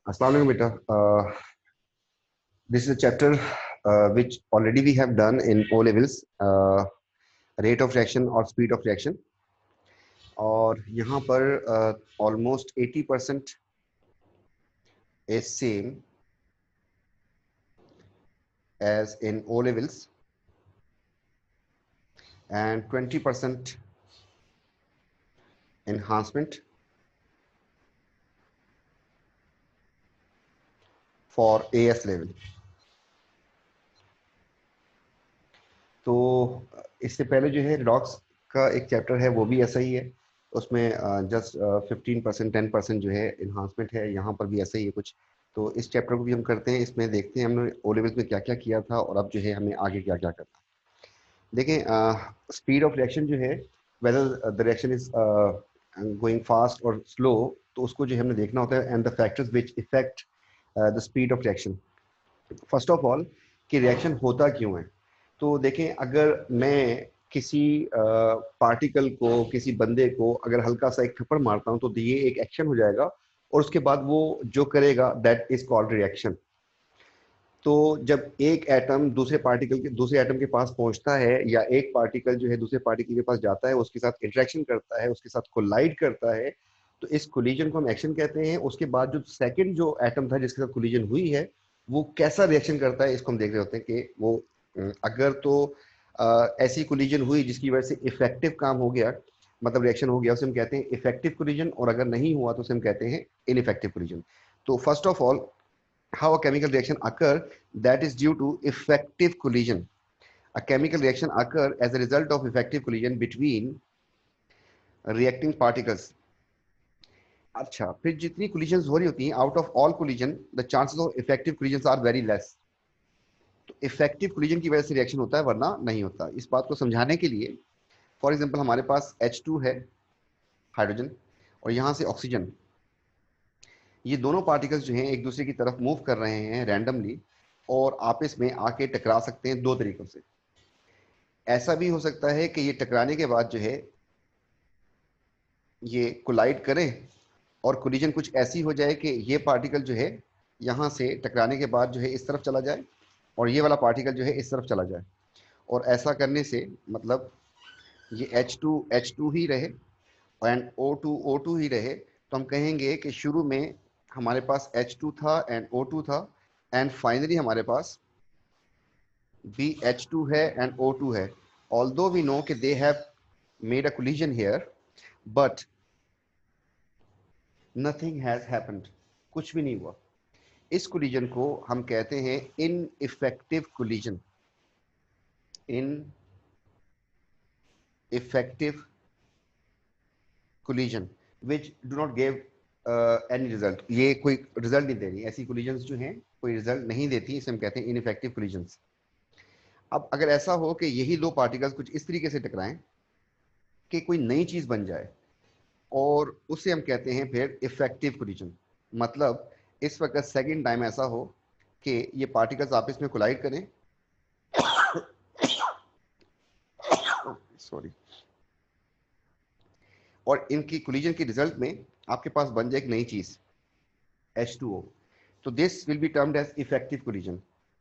Assalamu alaikum beta. This is a chapter which already we have done in O levels, rate of reaction or speed of reaction. और यहाँ पर almost 80% is same as in O levels and 20% enhancement for AS level. तो इससे पहले जो है redox का एक चैप्टर है वो भी ऐसा ही है, उसमें जस्ट 15% 10% जो है इन्हांसमेंट है, यहाँ पर भी ऐसा ही है कुछ। तो इस चैप्टर को भी हम करते हैं, इसमें देखते हैं हमने ओ लेवल्स में क्या क्या किया था और अब जो है हमें आगे क्या क्या करना है। देखें स्पीड ऑफ रिएक्शन जो है, whether the reaction is going fast और स्लो, तो उसको जो है हमने देखना होता है and the factors which effect the speed of reaction. First of all कि रिएक्शन होता क्यों है। तो देखें, अगर मैं किसी पार्टिकल को, किसी बंदे को अगर हल्का सा एक थप्पड़ मारता हूं तो ये एक एक्शन हो जाएगा और उसके बाद वो जो करेगा दैट इज कॉल्ड रिएक्शन। तो जब एक एटम दूसरे एटम के पास पहुंचता है या एक पार्टिकल जो है दूसरे पार्टिकल के पास जाता है, उसके साथ इंटरेक्शन करता है, उसके साथ कोलाइड करता है, तो इस कोलिजन को हम एक्शन कहते हैं। उसके बाद जो सेकंड जो एटम था जिसके साथ कोलिजन हुई है वो कैसा रिएक्शन करता है, इसको हम देख रहे होते हैं कि वो अगर तो ऐसी कोलिजन हुई जिसकी वजह से इफेक्टिव काम हो गया, मतलब रिएक्शन हो गया, उसे हम कहते हैं इफेक्टिव कोलिजन, और अगर नहीं हुआ तो उसे हम कहते हैं इनइफेक्टिव कोलिजन। तो first of all, how a chemical reaction occur, that is due to effective collision. A chemical reaction occur as a result of effective collision between reacting particles. अच्छा, फिर जितनी collisions हो रही होती हैं, out of all collision the chances of effective collisions are very less. तो effective collision की वजह से reaction होता है, वरना नहीं होता। इस बात को समझाने के लिए फॉर एग्जाम्पल हमारे पास H2 है, हाइड्रोजन, और यहाँ से ऑक्सीजन, ये दोनों पार्टिकल्स जो हैं एक दूसरे की तरफ मूव कर रहे हैं रैंडमली और आपस में आके टकरा सकते हैं दो तरीकों से। ऐसा भी हो सकता है कि ये टकराने के बाद जो है ये कोलाइड करें और कोलिजन कुछ ऐसी हो जाए कि ये पार्टिकल जो है यहाँ से टकराने के बाद जो है इस तरफ चला जाए और ये वाला पार्टिकल जो है इस तरफ चला जाए। और ऐसा करने से मतलब ये H2 ही रहे एंड O2 ही रहे, तो हम कहेंगे कि शुरू में हमारे पास H2 था एंड O2 था एंड फाइनली हमारे पास BH2 है एंड O2 है। Although we know कि they have made a collision here, but nothing has happened, कुछ भी नहीं हुआ। इस collision को हम कहते हैं ineffective collision, ineffective collision which do not give any result। ये कोई रिजल्ट नहीं दे रही, ऐसी collisions जो हैं कोई रिजल्ट नहीं देती, इसे हम कहते हैं ineffective collisions। अब अगर ऐसा हो कि यही दो पार्टिकल्स कुछ इस तरीके से टकराएं कि कोई नई चीज बन जाए, और उसे हम कहते हैं फिर इफेक्टिव कोलिजन। मतलब इस वक्त सेकंड टाइम ऐसा हो कि ये पार्टिकल्स आपस में कोलाइड करें सॉरी, और इनकी कोलिजन के रिजल्ट में आपके पास बन जाए एक नई चीज H2O। तो this will be termed as effective collision.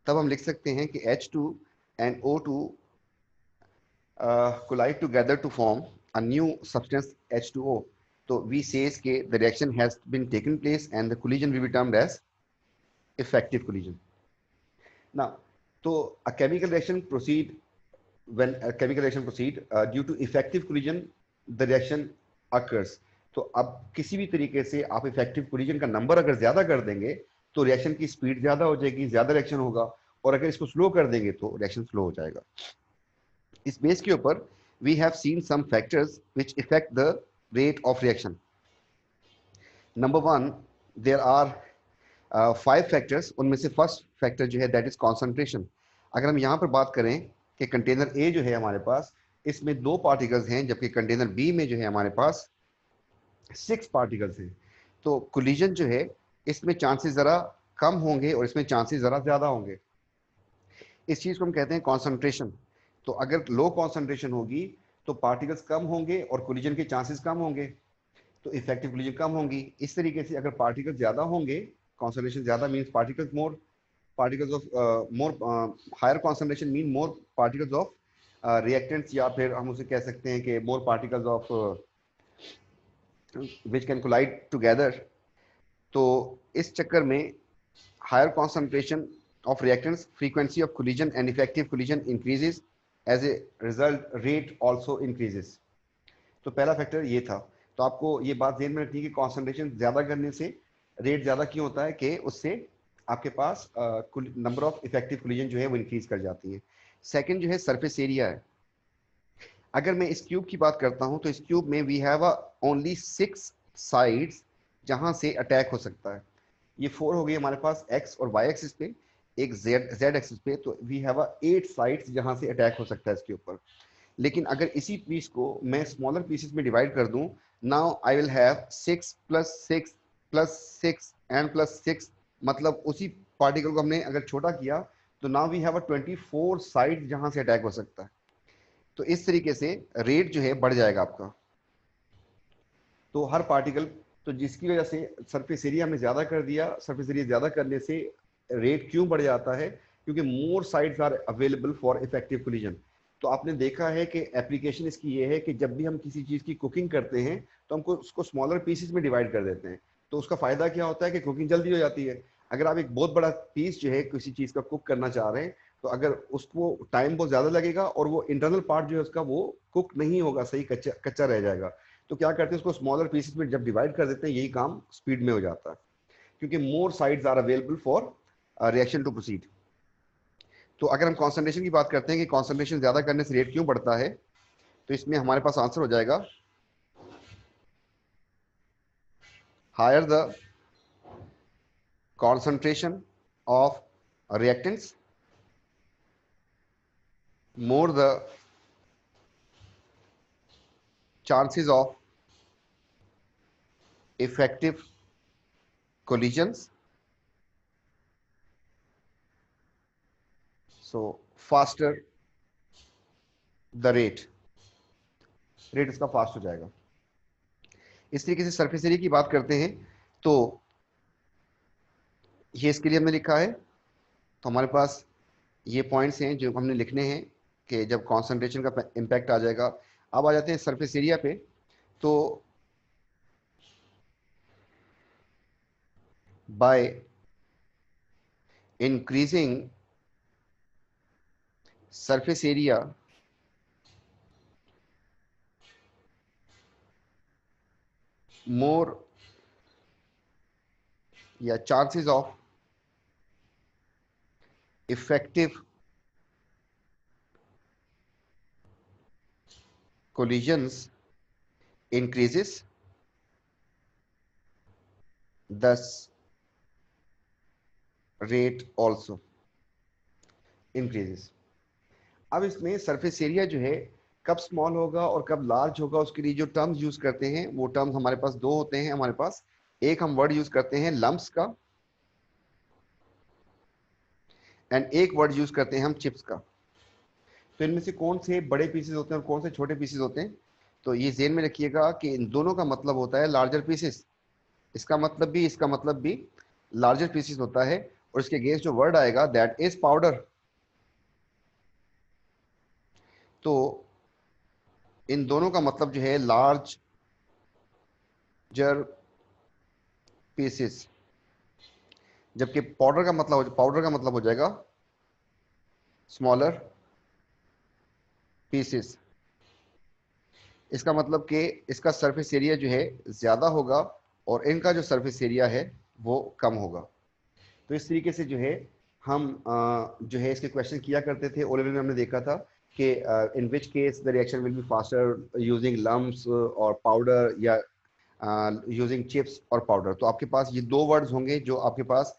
तब हम लिख सकते हैं कि H2 and O2 collide together to form a new substance H2O. So we says के the reaction has been taken place and the collision will be termed as effective collision. Now, so a chemical reaction proceed due to effective collision, the reaction occurs. तो अब किसी भी तरीके से आप effective collision का number अगर ज्यादा कर देंगे तो रिएक्शन की स्पीड ज्यादा हो जाएगी, ज्यादा रिएक्शन होगा, और अगर इसको स्लो कर देंगे तो रिएक्शन स्लो हो जाएगा। इस बेस के ऊपर we have seen some factors which affect the rate of reaction. Number one, there are 5 factors, उनमें से फर्स्ट फैक्टर जो है दैट इज कॉन्सेंट्रेशन। अगर हम यहाँ पर बात करें कि कंटेनर ए जो है हमारे पास, इसमें 2 पार्टिकल्स हैं, जबकि कंटेनर बी में जो है हमारे पास 6 पार्टिकल्स हैं, तो कोलिजन जो है इसमें चांसेस जरा कम होंगे और इसमें चांसेस जरा ज्यादा होंगे। इस चीज को हम कहते हैं कॉन्सेंट्रेशन। तो अगर लो कॉन्सेंट्रेशन होगी तो पार्टिकल्स कम होंगे और कोलिजन के चांसेस कम होंगे, तो इफेक्टिव कोलिजन कम होंगी। इस तरीके से अगर पार्टिकल ज्यादा होंगे, कॉन्सेंट्रेशन ज्यादा means particles more, particles of more, higher concentration mean more particles of reactants, या फिर हम उसे कह सकते हैं कि more particles of which can collide together. तो इस चक्कर में higher concentration of reactants, frequency of collision and effective collision increases, as a result rate also increases। तो पहला फैक्टर ये था। तो आपको ये बात ध्यान में रखनी है कि कॉन्सेंट्रेशन ज्यादा करने से रेट ज्यादा क्यों होता है, कि उससे आपके पास नंबर ऑफ इफेक्टिव कोलिजन जो है वो इंक्रीज कर जाती है। सेकंड जो है सरफेस एरिया है। अगर मैं इस क्यूब की बात करता हूं तो इस क्यूब में वी हैव ओनली 6 साइड्स जहां से अटैक हो सकता है। ये 4 हो गई हमारे पास एक्स और वाई एक्सिस पे, एक जेड एक्सिस पे, तो वी हैव 8 साइड्स जहां से अटैक हो सकता है इसके ऊपर। लेकिन अगर इसी पीस को मैं स्मॉलर पीसेस में डिवाइड कर दूं, now I will have 6 plus 6 plus 6 and plus 6, मतलब उसी पार्टिकल को हमने अगर छोटा किया तो नाउ वी हैव 24 साइड जहां से अटैक हो सकता है। तो इस तरीके से रेट जो है बढ़ जाएगा आपका। तो हर पार्टिकल, तो जिसकी वजह से सरफेस एरिया में ज्यादा कर दिया, सरफेस एरिया ज्यादा करने से रेट क्यों बढ़ जाता है, क्योंकि more sides are available for effective collision. तो आपने देखा है कि एप्लीकेशन इसकी ये है कि जब भी हम किसी चीज की कुकिंग करते हैं तो हमको उसको स्मॉलर पीसेस में डिवाइड कर देते हैं। तो उसका फायदा क्या होता है कि कुकिंग जल्दी हो जाती है। अगर आप एक बहुत बड़ा पीस जो है किसी चीज का कुक करना चाह रहे हैं तो अगर उसको टाइम बहुत ज्यादा लगेगा और वो इंटरनल पार्ट जो है उसका वो कुक नहीं होगा, सही कच्चा कच्चा रह जाएगा। तो क्या करते हैं, उसको स्मॉलर पीसेस में जब डिवाइड कर देते हैं, यही काम स्पीड में हो जाता है, क्योंकि more sides are available for reaction to proceed. तो अगर हम कॉन्सेंट्रेशन की बात करते हैं कि कॉन्सेंट्रेशन ज्यादा करने से रेट क्यों बढ़ता है, तो इसमें हमारे पास आंसर हो जाएगा higher the concentration of reactants, more the chances of effective collisions, so faster the rate इसका फास्ट हो जाएगा। इस तरीके से सरफेस एरिया की बात करते हैं तो ये इसके लिए हमने लिखा है। तो हमारे पास ये पॉइंट्स हैं जो हमने लिखने हैं कि जब कॉन्सेंट्रेशन का इम्पैक्ट आ जाएगा। अब आ जाते हैं सरफेस एरिया पे। तो by increasing surface area more या chances of effective collisions increases, thus rate also increases। अब इसमें सरफेस एरिया जो है कब स्मॉल होगा और कब लार्ज होगा, उसके लिए जो टर्म्स यूज करते हैं वो टर्म्स हमारे पास दो होते हैं। हमारे पास एक हम वर्ड यूज करते हैं लम्प्स का, एंड एक वर्ड यूज करते हैं हम चिप्स का। तो इनमें से कौन से बड़े पीसेस होते हैं और कौन से छोटे पीसेस होते हैं, तो ये ज़हन में रखिएगा कि इन दोनों का मतलब होता है लार्जर पीसेस। इसका मतलब भी, इसका मतलब भी लार्जर पीसेस होता है। और इसके अगेंस्ट जो वर्ड आएगा दैट इज पाउडर। तो इन दोनों का मतलब जो है लार्ज जर पीसेस, जबकि पाउडर का मतलब हो जाएगा स्मॉलर पीसेस। इसका मतलब कि इसका सरफेस एरिया जो है ज्यादा होगा और इनका जो सरफेस एरिया है वो कम होगा। तो इस तरीके से जो है हम जो है इसके क्वेश्चन किया करते थे। ओ लेवल में हमने देखा था कि in which case the reaction will be faster using lumps और पाउडर, या यूजिंग चिप्स और पाउडर। तो आपके पास ये दो वर्ड्स होंगे जो आपके पास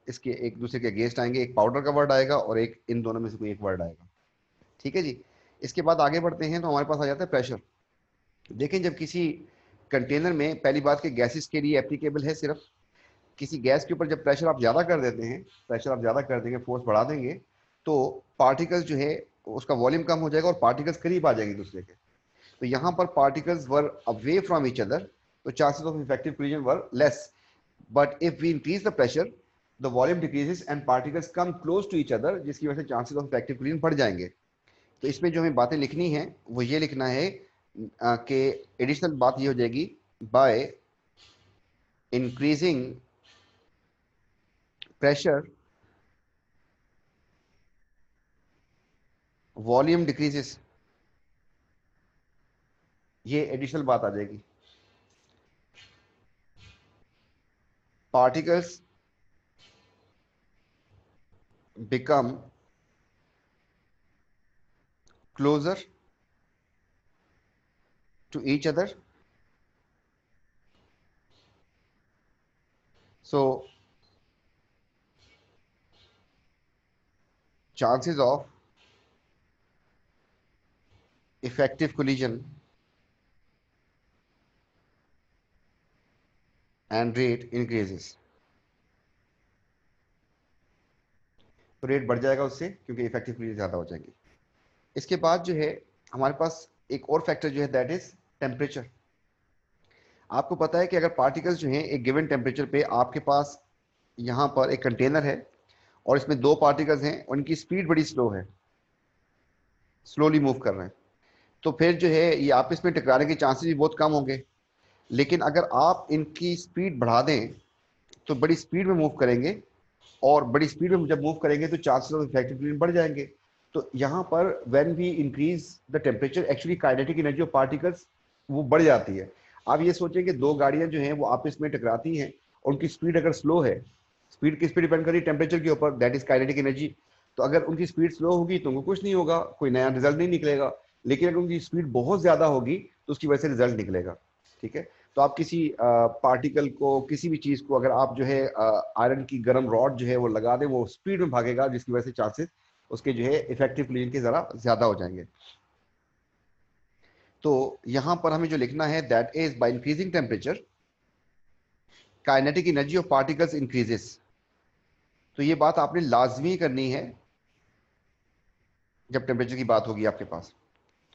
इसके एक दूसरे के अगेंस्ट आएंगे। एक पाउडर का वर्ड आएगा और एक इन दोनों में से कोई एक वर्ड आएगा। ठीक है जी। इसके बाद आगे बढ़ते हैं तो हमारे पास आ जाता है प्रेशर। देखें, जब किसी कंटेनर में, पहली बात कि गैसेस के लिए एप्लीकेबल है सिर्फ, किसी गैस के ऊपर जब प्रेशर आप ज्यादा कर देते हैं, प्रेशर आप ज्यादा कर देंगे, फोर्स बढ़ा देंगे, तो पार्टिकल्स जो है उसका वॉल्यूम कम हो जाएगा और पार्टिकल्स करीब आ जाएंगे दूसरे के। तो यहाँ पर particles were away from each other, तो chances of effective collision were less. But if we increase the pressure the volume decreases and particles come close to each other, जिसकी वजह से चांसेस ऑफ इफेक्टिव कूलिंग बढ़ जाएंगे। तो इसमें जो हमें बातें लिखनी है वो ये लिखना है कि एडिशनल बात ये हो जाएगी, by increasing pressure volume decreases, ये एडिशनल बात आ जाएगी। Particles become closer to each other, so chances of effective collision and rate increases। तो रेट बढ़ जाएगा उससे, क्योंकि इफेक्टिव कोलिजन ज्यादा हो जाएंगे। इसके बाद जो है हमारे पास एक और फैक्टर जो है, दैट इज टेम्परेचर। आपको पता है कि अगर पार्टिकल्स जो हैं एक गिवन टेम्परेचर पे, आपके पास यहाँ पर एक कंटेनर है और इसमें दो पार्टिकल्स हैं, उनकी स्पीड बड़ी स्लो है, स्लोली मूव कर रहे हैं, तो फिर जो है ये आपस में टकराने के चांसेस भी बहुत कम होंगे। लेकिन अगर आप इनकी स्पीड बढ़ा दें तो बड़ी स्पीड में मूव करेंगे, और बड़ी स्पीड में जब मूव करेंगे तो चांसेस ऑफ इफेक्टिव कोलिजन बढ़ जाएंगे। तो यहाँ पर when we increase the temperature, actually kinetic energy of particles वो बढ़ जाती है। आप ये सोचें कि दो गाड़ियां जो हैं वो आपस में टकराती हैं, उनकी स्पीड अगर स्लो है, स्पीड किस पे डिपेंड कर रही है? टेम्परेचर के ऊपर, दैट इज काइनेटिक एनर्जी। तो अगर उनकी स्पीड स्लो होगी तो उनको कुछ नहीं होगा, कोई नया रिजल्ट नहीं निकलेगा। लेकिन अगर उनकी स्पीड बहुत ज्यादा होगी तो उसकी वजह से रिजल्ट निकलेगा। ठीक है, तो आप किसी पार्टिकल को, किसी भी चीज को अगर आप जो है आयरन की गर्म रॉड जो है वो लगा दें, वो स्पीड में भागेगा, जिसकी वजह से चांसेस उसके जो है इफेक्टिव कोलिजन के जरा ज्यादा हो जाएंगे। तो यहां पर हमें जो लिखना है, that is by increasing temperature kinetic energy of particles increases. तो ये बात आपने लाजमी करनी है जब टेम्परेचर की बात होगी आपके पास।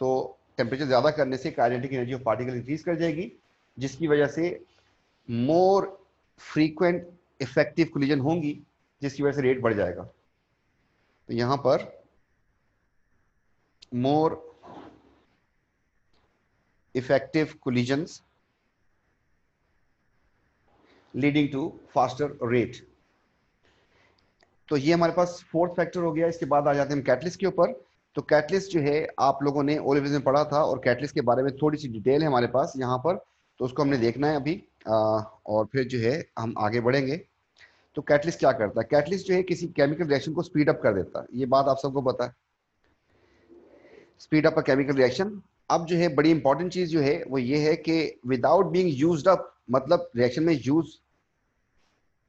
तो टेम्परेचर ज्यादा करने से kinetic energy of particle increase कर जाएगी, जिसकी वजह से मोर फ्रीक्वेंट इफेक्टिव कोलिजन होंगी, जिसकी वजह से रेट बढ़ जाएगा। तो यहां पर more effective collisions leading to faster rate. तो ये हमारे पास फोर्थ फैक्टर हो गया। इसके बाद आ जाते हैं हम कैटलिस्ट के ऊपर। तो कैटलिस्ट जो है आप लोगों ने ओ लेवल्स में पढ़ा था, और कैटलिस्ट के बारे में थोड़ी सी डिटेल है हमारे पास यहाँ पर, तो उसको हमने देखना है अभी, और फिर जो है हम आगे बढ़ेंगे। तो कैटलिस्ट क्या करता है? कैटलिस्ट जो है किसी केमिकल रिएक्शन को स्पीड अप कर देता है, ये बात आप सबको पता है, speed up a chemical reaction. अब जो है बड़ी इंपॉर्टेंट चीज जो है वो ये है कि विदाउट बीइंग यूज्ड अप, मतलब रिएक्शन में यूज,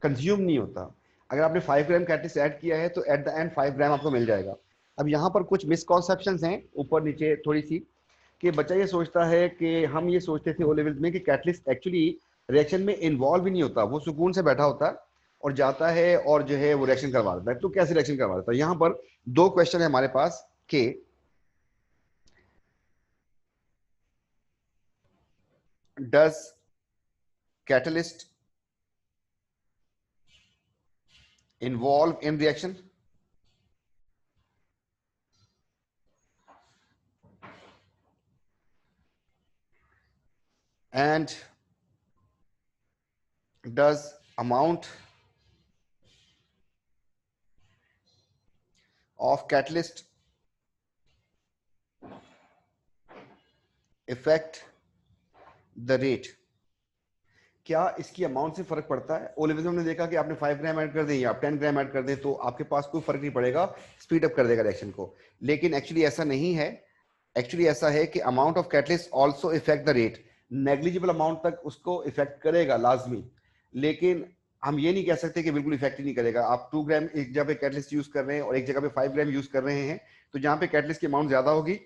कंज्यूम नहीं होता। अगर आपने 5 ग्राम कैटलिस्ट ऐड किया है तो एट द एंड 5 ग्राम आपको मिल जाएगा। अब यहाँ पर कुछ मिसकॉन्सेप्शंस हैं ऊपर नीचे थोड़ी सी, कि बच्चा ये सोचता है कि हम ये सोचते थे ओ लेवल्स में कि कैटलिस्ट एक्चुअली रिएक्शन में इन्वॉल्व ही नहीं होता, वो सुकून से बैठा होता है और जाता है और जो है वो रिएक्शन करवा देता है। तो कैसे रिएक्शन करवा देता है? यहाँ पर दो क्वेश्चन है हमारे पास कि does catalyst involve in reaction, and does amount of catalyst affect the rate? क्या इसकी अमाउंट से फर्क पड़ता है? ओ लेवल्स में हमने देखा कि आपने 5 ग्राम ऐड कर दें या आप 10 ग्राम ऐड कर दें तो आपके पास कोई फर्क नहीं पड़ेगा, स्पीड अप कर देगा रिएक्शन को। लेकिन एक्चुअली ऐसा नहीं है। एक्चुअली ऐसा है कि amount of catalyst also effect the rate, negligible amount तक उसको इफेक्ट करेगा लाजमी, लेकिन हम ये नहीं कह सकते कि बिल्कुल इफेक्ट ही नहीं करेगा। आप 2 ग्राम एक जगह पे कैटलिस्ट यूज कर रहे हैं और एक जगह पे 5 ग्राम यूज कर रहे हैं, तो जहां पे कैटलिस्ट की अमाउंट ज्यादा होगी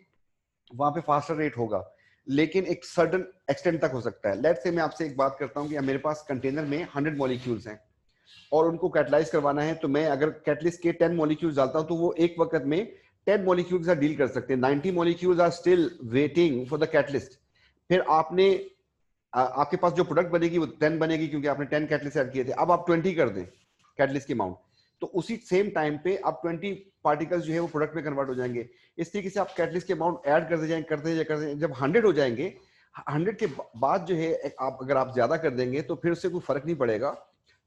वहां पे फास्टर रेट होगा, लेकिन एक सर्टन एक्सटेंट तक हो सकता है। लेट्स से मैं आपसे एक बात करता हूं कि मेरे पास कंटेनर में 100 मॉलिक्यूल्स हैं और उनको कैटलाइज करवाना है, तो मैं अगर कैटलिस्ट के 10 मॉलिक्यूल्स डालता हूं तो वो एक वक्त में 10 मॉलिक्यूल्स का डील कर सकते हैं। 90 molecules are still waiting for the catalyst. फिर आपने आपके पास जो प्रोडक्ट बनेगी वो 10 बनेगी क्योंकि आपने 10 कैटलिस्ट ऐड किए थे। अब आप 20 कर दें कैटलिस्ट की अमाउंट, तो उसी सेम टाइम पे आप 20 पार्टिकल्स जो है वो प्रोडक्ट में कन्वर्ट हो जाएंगे। इस तरीके से आप कैटलिस्ट की अमाउंट ऐड करते जाएंगे करते जाएंगे, जब 100 हो जाएंगे, 100 के बाद जो है आप अगर आप ज्यादा कर देंगे तो फिर उससे कोई फर्क नहीं पड़ेगा,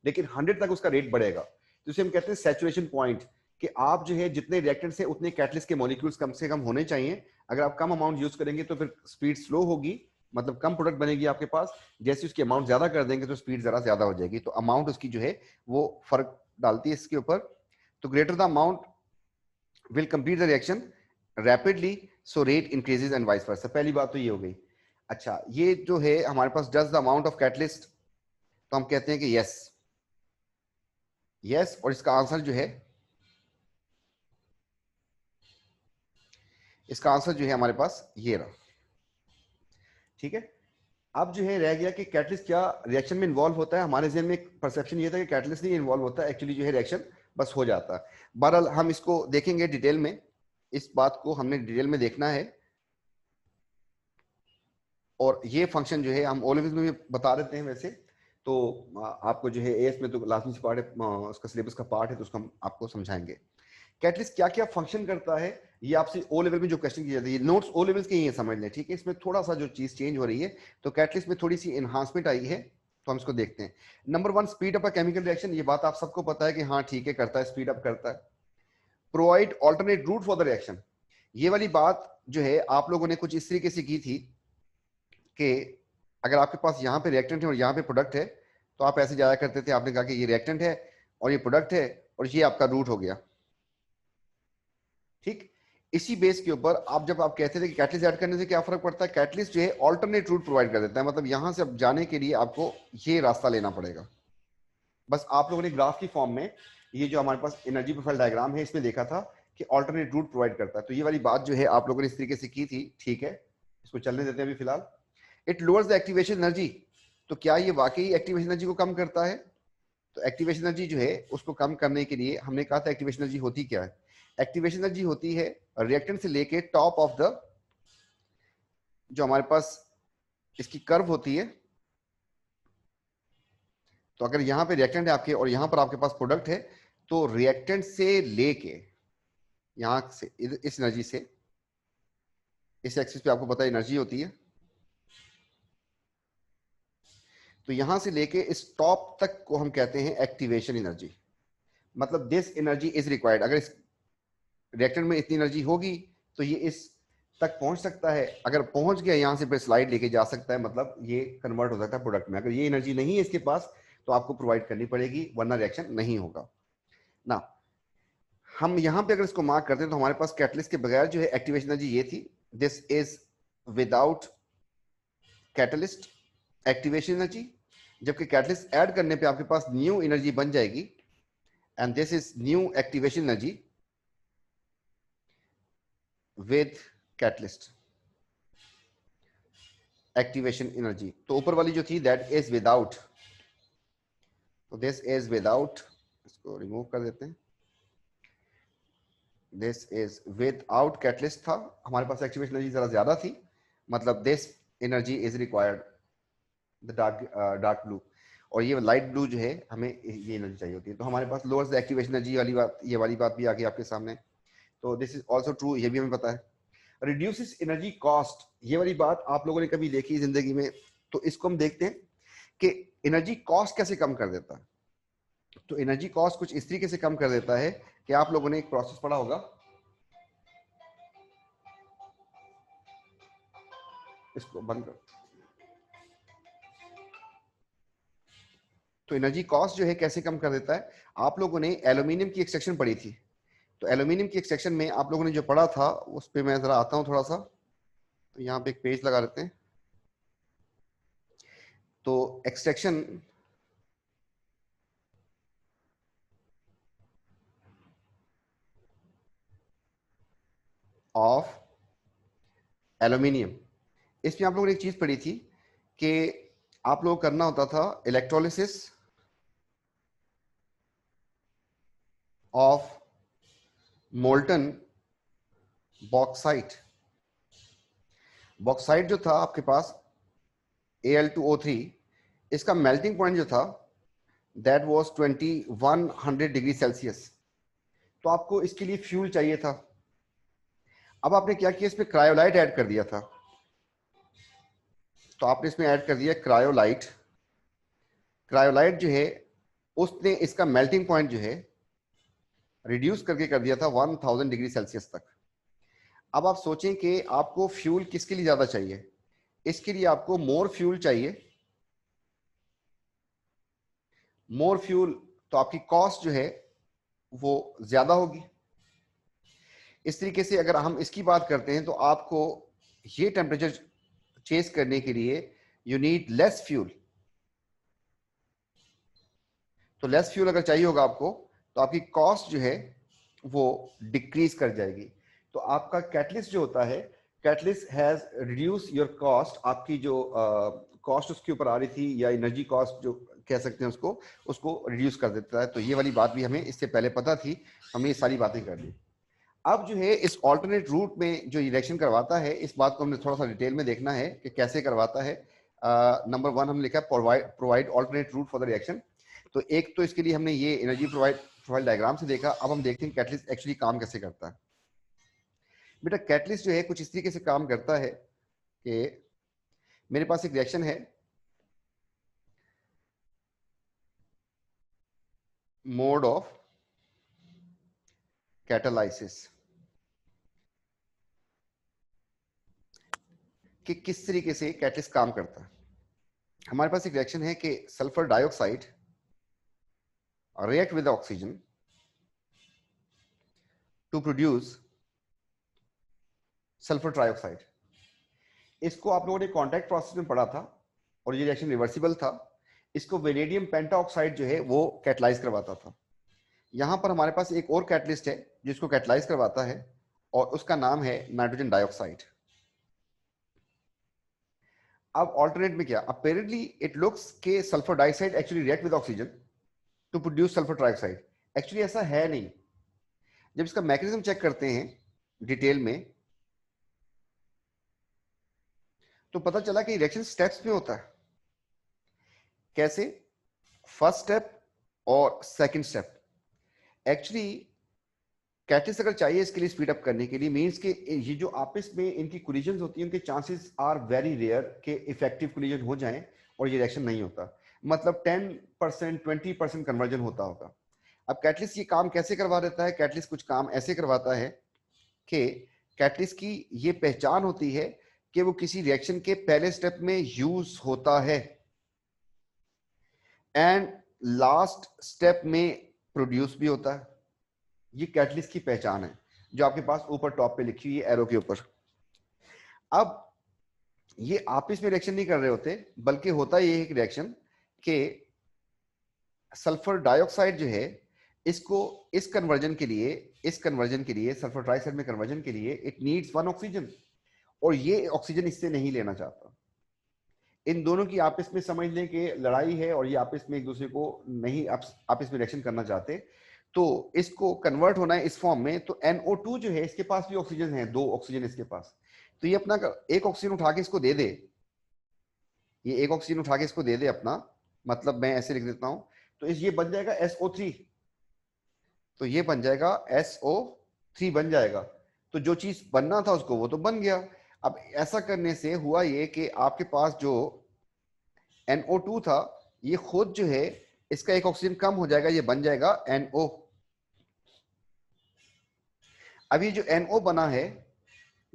लेकिन 100 तक उसका रेट बढ़ेगा। तो इसे हम कहते हैं सैचुरेशन पॉइंट, कि आप जो है जितने रिएक्टेंट से उतने कैटलिस्ट के मॉलिक्यूल्स कम से कम होने चाहिए। अगर आप कम अमाउंट यूज करेंगे तो फिर स्पीड स्लो होगी, मतलब कम प्रोडक्ट बनेगी आपके पास। जैसे उसकी अमाउंट ज्यादा कर देंगे तो स्पीड जरा ज्यादा हो जाएगी, तो अमाउंट उसकी जो है वो फर्क डालती है इसके ऊपर। तो greater the amount will complete the reaction rapidly, so rate increases and vice versa. पहली बात तो ये हो गई। अच्छा, ये जो है हमारे पास does the amount of catalyst, तो हम कहते हैं कि यस यस, और इसका आंसर जो है, इसका आंसर जो है हमारे पास ये रहा। ठीक है, अब जो है रह गया कि कैटलिस्ट क्या रिएक्शन में इन्वॉल्व होता है। हमारे जहन में एक परसेप्शन ये था कि कैटलिस्ट नहीं इन्वॉल्व होता, एक्चुअली जो है रिएक्शन बस हो जाता है। बहरहाल हम इसको देखेंगे डिटेल में, इस बात को हमने डिटेल में देखना है। और ये फंक्शन जो है हम ओ लेवल्स में भी बता देते हैं वैसे, तो आपको जो है एएस में तो लाजमी सी पार्ट है, उसका सिलेबस का पार्ट है, तो उसको हम आपको समझाएंगे कैटलिस्ट क्या क्या फंक्शन करता है। ये आपसे ओ लेवल में जो क्वेश्चन किए जाते हैं, नोट्स ओ लेवल्स के ही हैं, समझ लें। ठीक है, इसमें थोड़ा सा जो चीज चेंज हो रही है, तो कैटलिस्ट में थोड़ी सी एनहांसमेंट आई है, तो हम इसको देखते हैं। Number 1, speed up a chemical reaction. ये बात आप सबको पता है कि हाँ ठीक है, करता है, स्पीड अप करता है। Provide alternate route for the reaction. ये वाली बात जो है आप लोगों ने कुछ इस तरीके से की थी कि अगर आपके पास यहाँ पे रिएक्टेंट है और यहाँ पे प्रोडक्ट है, तो आप ऐसे जाया करते थे, आपने कहा कि ये रिएक्टेंट है और ये प्रोडक्ट है और ये आपका रूट हो गया। ठीक, इसी बेस के ऊपर आप जब आप कहते थे कि कैटलिस्ट ऐड करने से क्या फर्क पड़ता है, कैटलिस्ट जो है ऑल्टरनेट रूट प्रोवाइड कर देता है, मतलब यहां से अब जाने के लिए आपको ये रास्ता लेना पड़ेगा। बस आप लोगों ने ग्राफ की फॉर्म में ये जो हमारे पास एनर्जी प्रोफाइल डायग्राम है इसमें देखा था कि ऑल्टरनेट रूट प्रोवाइड करता है, तो ये वाली बात जो है आप लोगों ने इस तरीके से की थी। ठीक है, इसको चलने देते हैं अभी फिलहाल। It lowers the activation energy. तो क्या ये वाकई एक्टिवेशन एनर्जी को कम करता है? तो एक्टिवेशन एनर्जी जो है उसको कम करने के लिए हमने कहा था एक्टिवेशन एनर्जी होती क्या है। एक्टिवेशन एनर्जी होती है रिएक्टेंट से लेके टॉप ऑफ द, जो हमारे पास इसकी कर्व होती है, तो अगर यहां पे रिएक्टेंट है आपके और यहां पर आपके पास प्रोडक्ट है, तो रिएक्टेंट से लेके यहां से इस एनर्जी से, इस एक्सिस पे आपको पता है एनर्जी होती है, तो यहां से लेके इस टॉप तक को हम कहते हैं एक्टिवेशन एनर्जी। मतलब दिस एनर्जी इज रिक्वायर्ड। अगर इस रिएक्टेंट में इतनी एनर्जी होगी तो ये इस तक पहुंच सकता है, अगर पहुंच गया यहां से फिर स्लाइड लेके जा सकता है, मतलब ये कन्वर्ट हो सकता है प्रोडक्ट में। अगर ये एनर्जी नहीं है इसके पास तो आपको प्रोवाइड करनी पड़ेगी, वरना रिएक्शन नहीं होगा ना। हम यहां पे अगर इसको मार्क करते हैं तो हमारे पास कैटलिस्ट के बगैर जो है एक्टिवेशन एनर्जी ये थी, this is without catalyst activation energy. जबकि कैटलिस्ट ऐड करने पे आपके पास न्यू एनर्जी बन जाएगी, and this is new activation energy with catalyst activation energy. तो ऊपर वाली जो थी दैट इज विदाउट, तो दिस इज विदाउट, इसको रिमूव कर देते हैं, दिस इज विदाउट कैटलिस्ट था। हमारे पास एक्टिवेशन एनर्जी जरा ज्यादा थी, मतलब this energy is required the dark blue, और ये लाइट ब्लू जो है हमें ये एनर्जी चाहिए होती है। तो हमारे पास लोअर्स द एक्टिवेशन एनर्जी वाली बात, ये वाली बात भी आ गई आपके सामने। तो दिस इज ऑल्सो ट्रू, ये भी हमें पता है। रिड्यूसेस एनर्जी कॉस्ट, ये वाली बात आप लोगों ने कभी देखी जिंदगी में, तो इसको हम देखते हैं कि एनर्जी कॉस्ट कैसे कम कर देता है। तो एनर्जी कॉस्ट कुछ इस तरीके से कम कर देता है कि आप लोगों ने एक प्रोसेस पढ़ा होगा, इसको बंद कर। तो एनर्जी कॉस्ट जो है कैसे कम कर देता है, आप लोगों ने एल्यूमिनियम की एक्सट्रैक्शन पढ़ी थी, तो एल्यूमिनियम की एक्सट्रैक्शन में आप लोगों ने जो पढ़ा था उस पर मैं जरा आता हूं थोड़ा सा। तो यहाँ पे एक पेज लगा देते हैं। तो एक्सट्रैक्शन ऑफ एल्यूमिनियम, इसमें आप लोगों ने एक चीज पढ़ी थी कि आप लोगों को करना होता था electrolysis of molten bauxite. Bauxite जो था आपके पास Al2O3, इसका मेल्टिंग पॉइंट जो था दैट वाज 2100 डिग्री सेल्सियस। तो आपको इसके लिए फ्यूल चाहिए था। अब आपने क्या किया, इसमें क्रायोलाइट ऐड कर दिया था। तो आपने इसमें ऐड कर दिया क्रायोलाइट। क्रायोलाइट जो है उसने इसका मेल्टिंग पॉइंट जो है रिड्यूस करके कर दिया था 1000 डिग्री सेल्सियस तक। अब आप सोचें कि आपको फ्यूल किसके लिए ज्यादा चाहिए। इसके लिए आपको मोर फ्यूल चाहिए। मोर फ्यूल, तो आपकी कॉस्ट जो है वो ज्यादा होगी। इस तरीके से अगर हम इसकी बात करते हैं तो आपको ये टेम्परेचर चेस करने के लिए यू नीड लेस फ्यूल। तो लेस फ्यूल अगर चाहिए होगा आपको, तो आपकी कॉस्ट जो है वो डिक्रीज कर जाएगी। तो आपका कैटलिस्ट जो होता है, catalyst has reduce your cost. आपकी जो कॉस्ट उसके ऊपर आ रही थी, या एनर्जी कॉस्ट जो कह सकते हैं उसको, उसको रिड्यूस कर देता है। तो ये वाली बात भी हमें इससे पहले पता थी, हमने ये सारी बातें कर ली। अब जो है इस ऑल्टरनेट रूट में जो रिएक्शन करवाता है, इस बात को हमने थोड़ा सा डिटेल में देखना है कि कैसे करवाता है। नंबर 1 हमने लिखा है provide alternate route for the reaction. तो एक तो इसके लिए हमने ये एनर्जी प्रोफाइल डायग्राम से देखा। अब हम देखते हैं कैटलिस्ट एक्चुअली काम कैसे करता है। बेटा कैटलिस्ट जो है कुछ इस तरीके से काम करता है कि मेरे पास एक रिएक्शन है, मोड ऑफ कैटालाइसिस, कि किस तरीके से कैटलिस्ट काम करता है। हमारे पास एक रिएक्शन है कि sulphur dioxide react with the oxygen to produce sulfur trioxide। इसको आप लोगों ने कॉन्टैक्ट प्रोसेस में पढ़ा था और ये रिएक्शन रिवर्सिबल था। इसको वेनेडियम पेंटाऑक्साइड जो है वो कैटलाइज करवाता था। यहां पर हमारे पास एक और कैटलिस्ट है जिसको कैटलाइज करवाता है, और उसका नाम है नाइट्रोजन डाइऑक्साइड। अब ऑल्टरनेट में क्या, अपेरेंटली इट लुक्स के sulphur dioxide actually react with oxygen to produce sulphur trioxide. Actually ऐसा है नहीं। जब इसका मैकेनिज्म चेक करते हैं डिटेल में, तो पता चला कि रिएक्शन स्टेप्स में होता है। कैसे, फर्स्ट स्टेप और सेकंड स्टेप। एक्चुअली कैटलिस्ट अगर चाहिए इसके लिए स्पीड अप करने के लिए, मींस कि ये जो आपस में इनकी कोलिजन होती है, उनके चांसेस आर वेरी रेयर कि इफेक्टिव कोलिजन हो जाए और ये रिएक्शन नहीं होता। मतलब 10% 20% कन्वर्जन होता होगा। अब कैटलिस्ट ये काम कैसे करवा देता है, कैटलिस्ट कुछ काम ऐसे करवाता है कि कैटलिस्ट की ये पहचान होती है कि वो किसी रिएक्शन के पहले स्टेप में यूज होता है एंड लास्ट स्टेप में प्रोड्यूस भी होता है। ये कैटलिस्ट की पहचान है जो आपके पास ऊपर टॉप पे लिखी हुई है एरो के ऊपर। अब ये आपस में रिएक्शन नहीं कर रहे होते, बल्कि होता ये एक रिएक्शन के सल्फर डाइऑक्साइड जो है इसको इस कन्वर्जन के लिए सल्फर ट्राइऑक्साइड में कन्वर्जन के लिए इट नीड्स 1 ऑक्सीजन, और ये ऑक्सीजन इससे नहीं लेना चाहता। इन दोनों की आपस में समझ लें कि लड़ाई है और ये आपस में एक दूसरे को नहीं आपस में रिएक्शन करना चाहते। तो इसको कन्वर्ट होना है इस फॉर्म में। तो NO2 जो है इसके पास भी ऑक्सीजन है, 2 ऑक्सीजन इसके पास। तो ये अपना एक ऑक्सीजन उठा के इसको दे दे, ये एक ऑक्सीजन उठा के इसको दे दे अपना, मतलब मैं ऐसे लिख देता हूं। तो ये बन जाएगा SO3। तो ये बन जाएगा SO3 बन जाएगा। तो जो चीज बनना था उसको वो तो बन गया। अब ऐसा करने से हुआ ये कि आपके पास जो NO2 था ये खुद जो है इसका एक ऑक्सीजन कम हो जाएगा, ये बन जाएगा NO। अब ये जो NO बना है,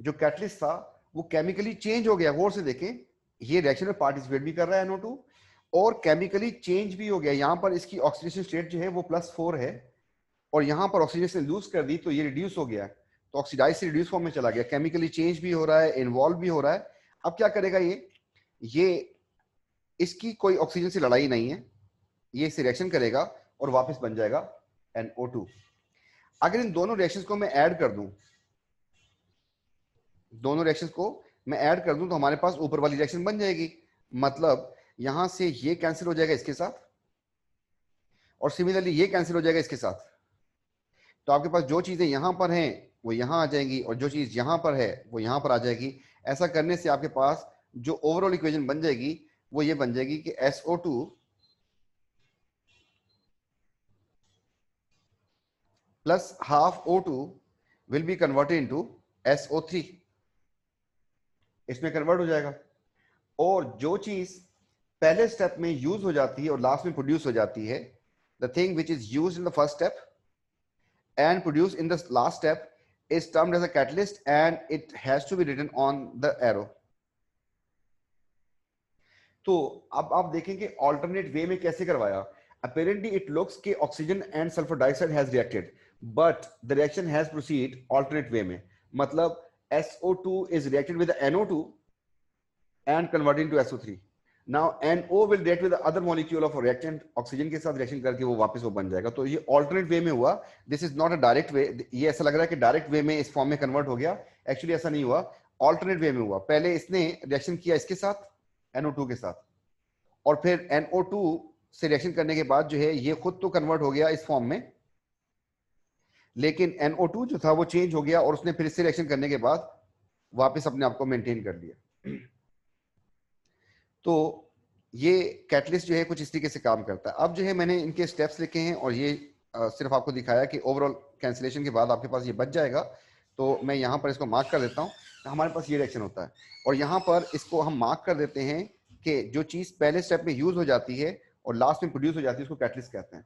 जो कैटलिस्ट था वो केमिकली चेंज हो गया। गौर से देखें, ये रिएक्शन में पार्टिसिपेट भी कर रहा है NO2 और केमिकली चेंज भी हो गया। यहां पर इसकी ऑक्सीडेशन स्टेट जो है वो +4 है, और यहां पर ऑक्सीडेशन लूज कर दी तो ये रिड्यूस हो गया। तो ऑक्सीडाइज से रिड्यूस फॉर्म में चला गया, केमिकली चेंज भी हो रहा है, इन्वॉल्व भी हो रहा है। अब क्या करेगा ये इसकी कोई ऑक्सीजन से लड़ाई नहीं है, ये इसे रिएक्शन करेगा और वापस बन जाएगा NO2। अगर इन दोनों रिएक्शंस को मैं ऐड कर दूं, दोनों रिएक्शंस को मैं ऐड कर दूं, तो हमारे पास ऊपर वाली रिएक्शन बन जाएगी। मतलब यहां से ये कैंसिल हो जाएगा इसके साथ, और सिमिलरली ये कैंसिल हो जाएगा इसके साथ। तो आपके पास जो चीजें यहां पर हैं वो यहां आ जाएंगी, और जो चीज यहां पर है वो यहां पर आ जाएगी। ऐसा करने से आपके पास जो ओवरऑल इक्वेशन बन जाएगी वो ये बन जाएगी कि SO2 plus half O2 will be converted into SO3, इसमें कन्वर्ट हो जाएगा। और जो चीज पहले स्टेप में यूज हो जाती है और लास्ट में प्रोड्यूस हो जाती है, the thing which is use in the first step and produced in the last step is termed as a catalyst and it has to be written on the arrow. तो अब आप देखेंगे alternate way में कैसे करवाया। Apparently it looks कि oxygen and sulfur dioxide has reacted, but the reaction has proceed alternate way में। मतलब SO2 is reacted with the NO2 and converted into SO3. Now NO will react with the other molecule of reactant, oxygen के साथ reaction करके वो वापस वो बन जाएगा। तो ये ऑल्टरनेट वे में हुआ, this is not a direct way. ये ऐसा लग रहा है कि डायरेक्ट वे में इस फॉर्म में कन्वर्ट हो गया, एक्चुअली ऐसा नहीं हुआ, ऑल्टरनेट वे में हुआ। पहले इसने रिएक्शन किया इसके साथ NO2 के साथ, और फिर NO2 से रिएक्शन करने के बाद जो है ये खुद तो कन्वर्ट हो गया इस फॉर्म में, लेकिन NO2 जो था वो चेंज हो गया और उसने फिर इससे रिएक्शन करने के बाद वापस अपने आप को मेंटेन कर लिया। तो ये कैटलिस्ट जो है कुछ इस तरीके से काम करता है। अब जो है मैंने इनके स्टेप्स लिखे हैं और ये सिर्फ आपको दिखाया कि ओवरऑल कैंसिलेशन के बाद आपके पास ये बच जाएगा। तो मैं यहाँ पर इसको मार्क कर देता हूँ, हमारे पास ये रिएक्शन होता है, और यहाँ पर इसको हम मार्क कर देते हैं कि जो चीज़ पहले स्टेप में यूज हो जाती है और लास्ट में प्रोड्यूस हो जाती है उसको कैटलिस्ट कहते हैं,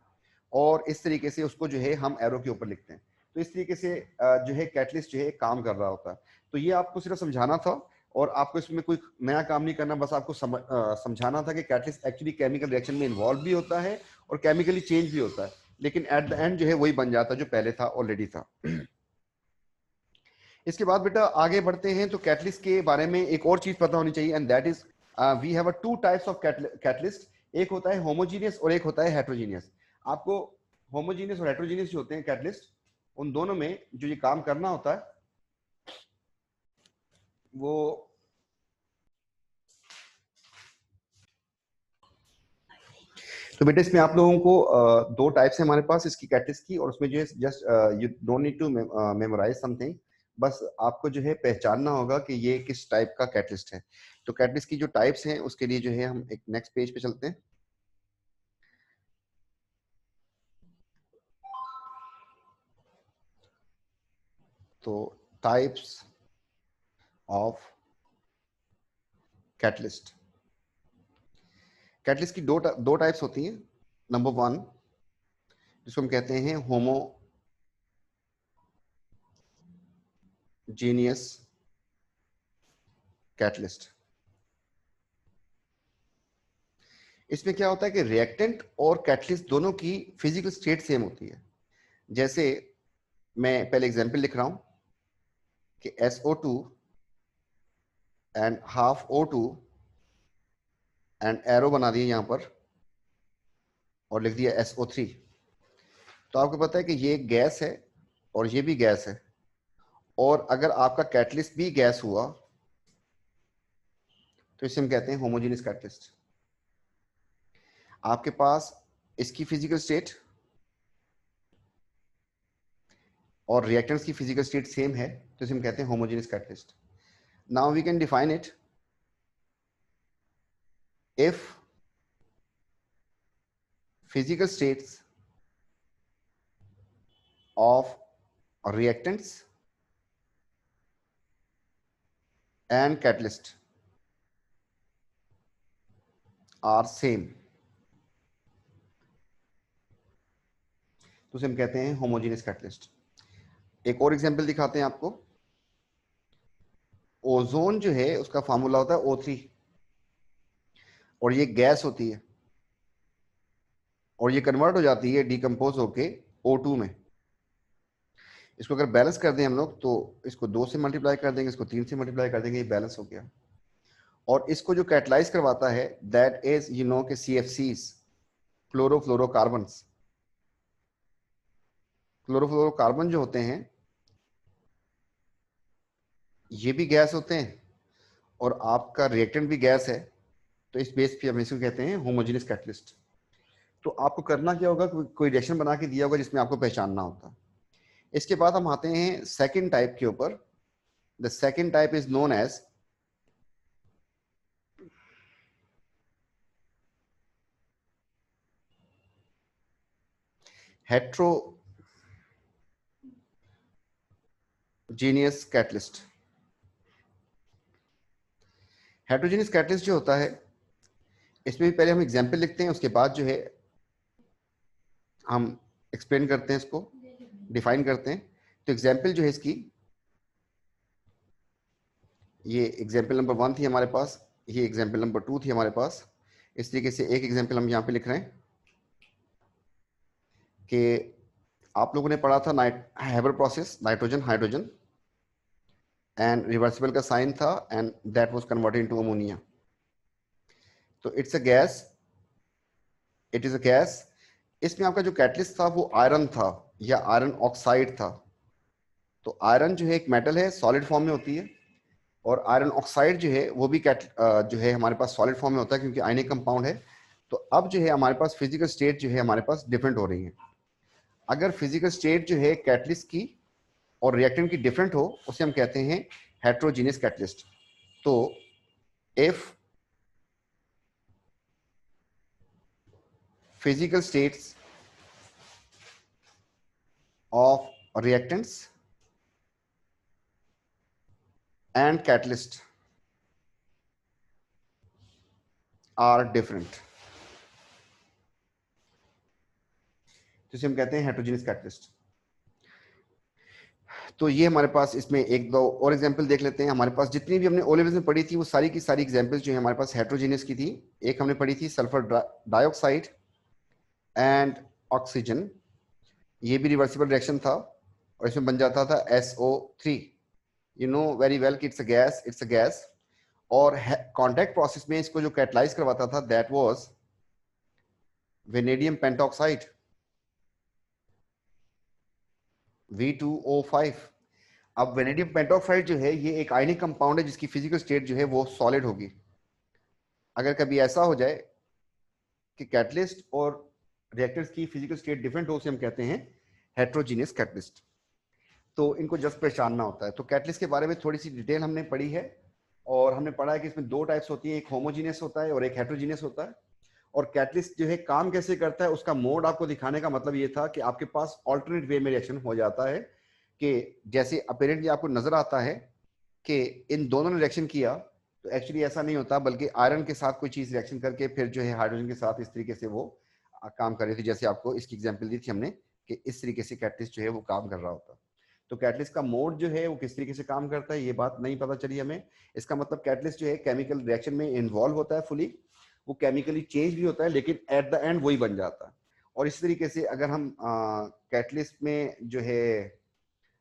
और इस तरीके से उसको जो है हम एरो के ऊपर लिखते हैं। तो इस तरीके से जो है कैटलिस्ट जो है काम कर रहा होता है। तो ये आपको सिर्फ समझाना था और आपको इसमें कोई नया काम नहीं करना, बस आपको समझाना था कि कैटलिस्ट एक्चुअली केमिकल रिएक्शन में इन्वॉल्व भी होता है और केमिकली चेंज भी होता है, लेकिन एट द एंड जो है वही बन जाता है जो पहले था, ऑलरेडी था। इसके बाद बेटा आगे बढ़ते हैं, तो कैटलिस्ट के बारे में एक और चीज पता होनी चाहिए, and that is we have a two types of catalyst. एक होता है होमोजीनियस और एक होता है हेट्रोजीनियस। आपको होमोजीनियस और हेट्रोजीनियस जो होते हैं कैटलिस्ट, उन दोनों में जो ये काम करना होता है वो तो बेटा इसमें आप लोगों को दो टाइप्स है हमारे पास इसकी कैटलिस्ट की, और उसमें जो है just you don't need to memorise something, बस आपको जो है पहचानना होगा कि ये किस टाइप का कैटलिस्ट है। तो कैटलिस्ट की जो टाइप्स हैं उसके लिए जो है हम एक नेक्स्ट पेज पे चलते हैं। तो टाइप्स ऑफ कैटलिस्ट, कैटलिस्ट की दो टाइप्स होती हैं। नंबर वन जिसको हम कहते हैं होमोजीनियस कैटलिस्ट। इसमें क्या होता है कि रिएक्टेंट और कैटलिस्ट दोनों की फिजिकल स्टेट सेम होती है। जैसे मैं पहले एग्जांपल लिख रहा हूं कि SO2 and half O2 and arrow बना दिए यहां पर और लिख दिया SO3। तो आपको पता है कि ये गैस है और ये भी गैस है, और अगर आपका कैटलिस्ट भी गैस हुआ तो इसे हम कहते हैं होमोजेनियस कैटलिस्ट। आपके पास इसकी फिजिकल स्टेट और रिएक्टेंट्स की फिजिकल स्टेट सेम है, तो इसे हम कहते हैं homogeneous catalyst. Now we can define it if physical states of reactants and catalyst are same, तो उसे हम कहते हैं होमोजेनियस कैटलिस्ट। एक और एग्जांपल दिखाते हैं आपको। ओजोन जो है उसका फार्मूला होता है O3, और ये गैस होती है और ये कन्वर्ट हो जाती है डिकम्पोज होके O2 में। इसको अगर बैलेंस कर दें हम लोग तो इसको 2 से मल्टीप्लाई कर देंगे, इसको 3 से मल्टीप्लाई कर देंगे, ये बैलेंस हो गया। और इसको जो कैटलाइज करवाता है दैट इज यू नो के CFCs, क्लोरोफ्लोरोकार्बन्स। क्लोरोफ्लोरोकार्बन जो होते हैं ये भी गैस होते हैं और आपका रिएक्टेंट भी गैस है, तो इस बेस पे हम इसको कहते हैं होमोजेनियस कैटलिस्ट। तो आपको करना क्या होगा, कोई रिएक्शन बना के दिया होगा जिसमें आपको पहचानना होता है। इसके बाद हम आते हैं सेकंड टाइप के ऊपर। The second type is known as heterogeneous catalyst. Heterogeneous catalyst जो होता है, इसमें भी पहले हम एग्जाम्पल लिखते हैं, उसके बाद जो है हम एक्सप्लेन करते हैं, इसको डिफाइन करते हैं। तो एग्जाम्पल जो है इसकी, ये एग्जाम्पल नंबर 1 थी हमारे पास, ये एग्जाम्पल नंबर 2 थी हमारे पास। इस तरीके से एक एग्जाम्पल हम यहाँ पे लिख रहे हैं कि आप लोगों ने पढ़ा था Haber process, nitrogen hydrogen and reversible का साइन था, and that was converted into ammonia. तो it's a gas, it is a gas. इसमें आपका जो कैटलिस्ट था वो आयरन था या आयरन ऑक्साइड था। तो आयरन जो है एक मेटल है, सॉलिड फॉर्म में होती है, और आयरन ऑक्साइड जो है वो भी जो है हमारे पास सॉलिड फॉर्म में होता है, क्योंकि आयनिक कंपाउंड है। तो अब जो है हमारे पास फिजिकल स्टेट जो है हमारे पास डिफरेंट हो रही है। अगर फिजिकल स्टेट जो है कैटलिस्ट की और रिएक्टेंट की डिफरेंट हो, उसे हम कहते हैं हेट्रोजीनियस कैटलिस्ट। तो if physical states of reactants and catalyst are different, तो इसे हम कहते हैं हेट्रोजीनियस कैटलिस्ट। तो ये हमारे पास इसमें एक दो और एग्जांपल देख लेते हैं। हमारे पास जितनी भी हमने ओ लेवल्स में पढ़ी थी वो सारी की सारी एग्जांपल्स जो है हमारे पास हेट्रोजीनियस की थी। एक हमने पढ़ी थी सल्फर डाइऑक्साइड एंड ऑक्सीजन, ये भी रिवर्सिबल रिएक्शन था और इसमें बन जाता था SO3। You know very well कि it's a gas, it's a gas. और कॉन्टैक्ट प्रोसेस में इसको जो कैटलाइज करवाता था that was vanadium pentoxide, V2O5। अब वेनेडियम पेंटॉक्साइड जो है ये एक आयनिक कंपाउंड है जिसकी फिजिकल स्टेट जो है वो सॉलिड होगी। अगर कभी ऐसा हो जाए कि कैटलिस्ट और रिएक्टर्स की फिजिकल स्टेट डिफरेंट हो, उसे हम कहते हैं हेट्रोजीनियस कैटलिस्ट। तो इनको जस्ट पहचानना होता है। तो कैटलिस्ट के बारे में थोड़ी सी डिटेल हमने पढ़ी है, और हमने पढ़ा है कि इसमें दो टाइप्स होती हैं, एक होमोजीनियस होता है और एक हेट्रोजीनियस होता है। और कैटलिस्ट जो है काम कैसे करता है उसका मोड आपको दिखाने का मतलब ये था कि आपके पास ऑल्टरनेट वे में रिएक्शन हो जाता है, कि जैसे अपेरेंटली आपको नजर आता है कि इन दोनों ने रिएक्शन किया, तो एक्चुअली ऐसा नहीं होता, बल्कि आयरन के साथ कोई चीज रिएक्शन करके फिर जो है हाइड्रोजन के साथ इस तरीके से वो काम कर रही थी। जैसे आपको इसकी एग्जांपल दी थी हमने कि इस तरीके से कैटलिस्ट जो है वो काम कर रहा होता। तो कैटलिस्ट का मोड जो है वो किस तरीके से काम करता है ये बात नहीं पता चली हमें। इसका मतलब कैटलिस्ट जो है केमिकल रिएक्शन में इन्वॉल्व होता है फुली, वो केमिकली चेंज भी होता है, लेकिन एट द एंड वही बन जाता है। और इस तरीके से अगर हम कैटलिस्ट में जो है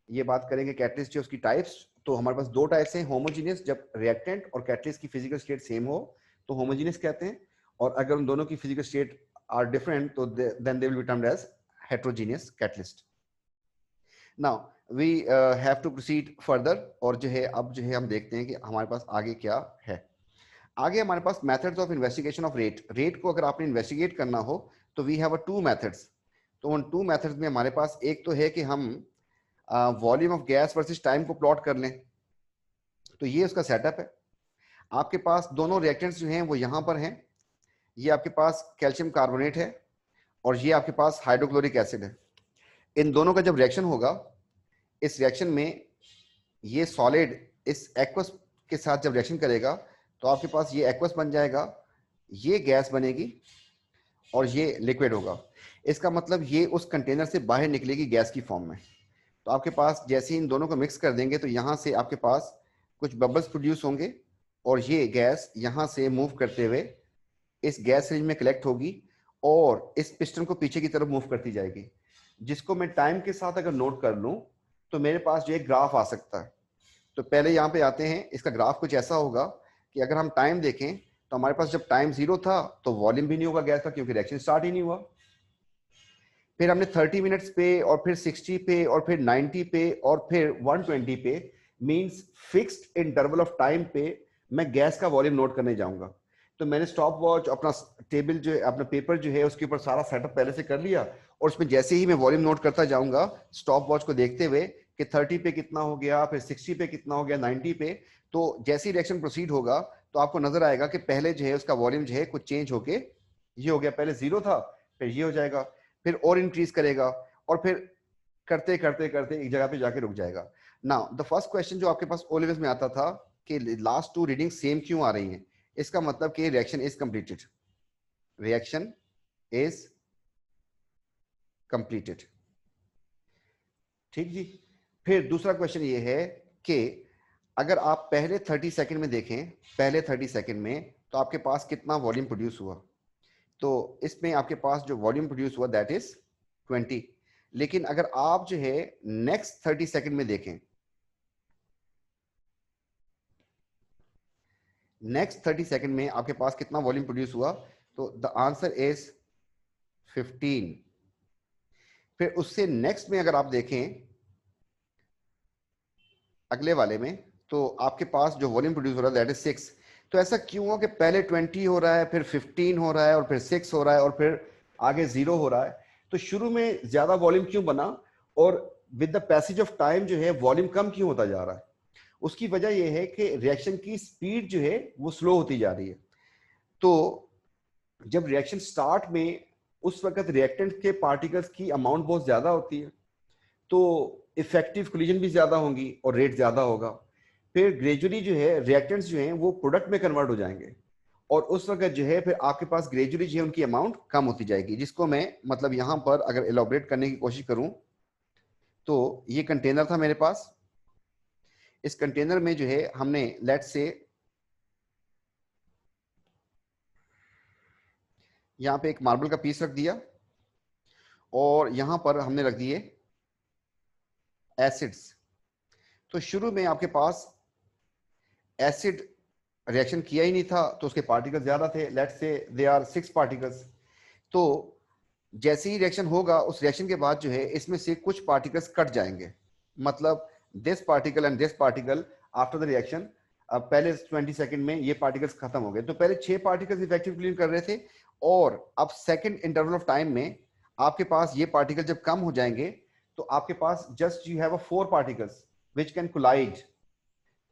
ये बात करेंगे कैटलिस्ट जो उसकी टाइप्स, तो हमारे पास दो टाइप्स हैं। होमोजीनियस, जब रिएक्टेंट और कैटलिस्ट की फिजिकल स्टेट सेम हो तो होमोजीनियस कहते हैं, और अगर उन दोनों की फिजिकल स्टेट आर डिफरेंट तो then they will be termed as heterogeneous catalyst. Now we have to proceed further, और जो है अब जो है हम देखते हैं कि हमारे पास आगे क्या है। आगे हमारे पास methods of investigation of rate. Rate को अगर आपने इन्वेस्टिगेट करना हो तो we have a two methods. तो उन टू मेथड्स में हमारे पास एक तो है कि हम volume of gas versus time को प्लॉट कर लें। तो ये उसका सेटअप है। आपके पास दोनों रिएक्टेंट्स जो हैं वो यहां पर हैं। ये आपके पास कैल्शियम कार्बोनेट है और ये आपके पास हाइड्रोक्लोरिक एसिड है। इन दोनों का जब रिएक्शन होगा, इस रिएक्शन में ये सॉलिड इस एक्वस के साथ जब रिएक्शन करेगा तो आपके पास ये एक्वस बन जाएगा, ये गैस बनेगी और ये लिक्विड होगा। इसका मतलब ये उस कंटेनर से बाहर निकलेगी गैस की फॉर्म में। तो आपके पास जैसे ही इन दोनों को मिक्स कर देंगे तो यहाँ से आपके पास कुछ बबल्स प्रोड्यूस होंगे, और ये गैस यहाँ से मूव करते हुए इस गैस रेंज में कलेक्ट होगी और इस पिस्टन को पीछे की तरफ मूव करती जाएगी, जिसको मैं टाइम के साथ अगर नोट कर लूं तो मेरे पास जो एक ग्राफ आ सकता है। तो पहले यहाँ पे आते हैं। इसका ग्राफ कुछ ऐसा होगा कि अगर हम टाइम देखें तो हमारे पास जब टाइम 0 था तो वॉल्यूम भी नहीं होगा गैस का, क्योंकि रिएक्शन स्टार्ट ही नहीं हुआ। फिर हमने 30 मिनट्स पे और फिर 60 पे और फिर 90 पे और फिर 120 पे, means fixed interval of time पे मैं गैस का वॉल्यूम नोट करने जाऊंगा। तो मैंने स्टॉप वॉच, अपना टेबल जो है, अपना पेपर जो है उसके ऊपर सारा सेटअप पहले से कर लिया, और उसमें जैसे ही मैं वॉल्यूम नोट करता जाऊंगा स्टॉप वॉच को देखते हुए कि 30 पे कितना हो गया, फिर 60 पे कितना हो गया, 90 पे। तो जैसे ही रिएक्शन प्रोसीड होगा तो आपको नजर आएगा कि पहले जो है उसका वॉल्यूम जो है कुछ चेंज होके ये हो गया, पहले 0 था फिर ये हो जाएगा। फिर और इंक्रीज करेगा, और फिर करते करते करते एक जगह पे जाके रुक जाएगा। नाउ द फर्स्ट क्वेश्चन जो आपके पास ओ लेवल्स में आता था कि लास्ट टू रीडिंग सेम क्यों आ रही हैं, इसका मतलब कि reaction is completed, reaction is completed. ठीक जी। फिर दूसरा क्वेश्चन ये है कि अगर आप पहले 30 सेकंड में देखें, पहले 30 सेकंड में तो आपके पास कितना वॉल्यूम प्रोड्यूस हुआ, तो इसमें आपके पास जो वॉल्यूम प्रोड्यूस हुआ दैट इज 20। लेकिन अगर आप जो है नेक्स्ट 30 सेकंड में देखें, नेक्स्ट 30 सेकंड में आपके पास कितना वॉल्यूम प्रोड्यूस हुआ, तो द आंसर इज 15। फिर उससे नेक्स्ट में अगर आप देखें अगले वाले में, तो आपके पास जो वॉल्यूम प्रोड्यूस हो रहा है दैट इज 6। तो ऐसा क्यों हो कि पहले 20 हो रहा है, फिर 15 हो रहा है, और फिर 6 हो रहा है, और फिर आगे 0 हो रहा है। तो शुरू में ज्यादा वॉल्यूम क्यों बना, और with the passage of time जो है वॉल्यूम कम क्यों होता जा रहा है? उसकी वजह यह है कि रिएक्शन की स्पीड जो है वो स्लो होती जा रही है। तो जब रिएक्शन स्टार्ट में उस वक्त रिएक्टेंट के पार्टिकल्स की अमाउंट बहुत ज्यादा होती है, तो इफेक्टिव कोलिजन भी ज्यादा होंगी और रेट ज्यादा होगा। फिर ग्रेजुअली जो है रिएक्टेंट्स जो हैं वो प्रोडक्ट में कन्वर्ट हो जाएंगे, और उस वक्त जो है फिर आपके पास ग्रेजुअली जो है उनकी अमाउंट कम होती जाएगी, जिसको मैं मतलब यहां पर अगर एलोबरेट करने की कोशिश करूं, तो ये कंटेनर था मेरे पास। इस कंटेनर में जो है हमने लेट्स से यहाँ पे एक मार्बल का पीस रख दिया, और यहां पर हमने रख दिए एसिड्स। तो शुरू में आपके पास एसिड रिएक्शन किया ही नहीं था, तो उसके पार्टिकल्स ज्यादा थे, let's say they are 6 particles. तो जैसे ही रिएक्शन होगा, उस रिएक्शन के बाद जो है इसमें से कुछ पार्टिकल्स कट जाएंगे, मतलब this particle and this particle after the reaction, अब पहले 20 सेकंड में ये पार्टिकल्स खत्म हो गए। तो पहले 6 पार्टिकल्स इफेक्टिव क्लीन कर रहे थे, और अब सेकंड इंटरवल ऑफ टाइम में आपके पास ये पार्टिकल जब कम हो जाएंगे, तो आपके पास just you have a 4 particles which can collide,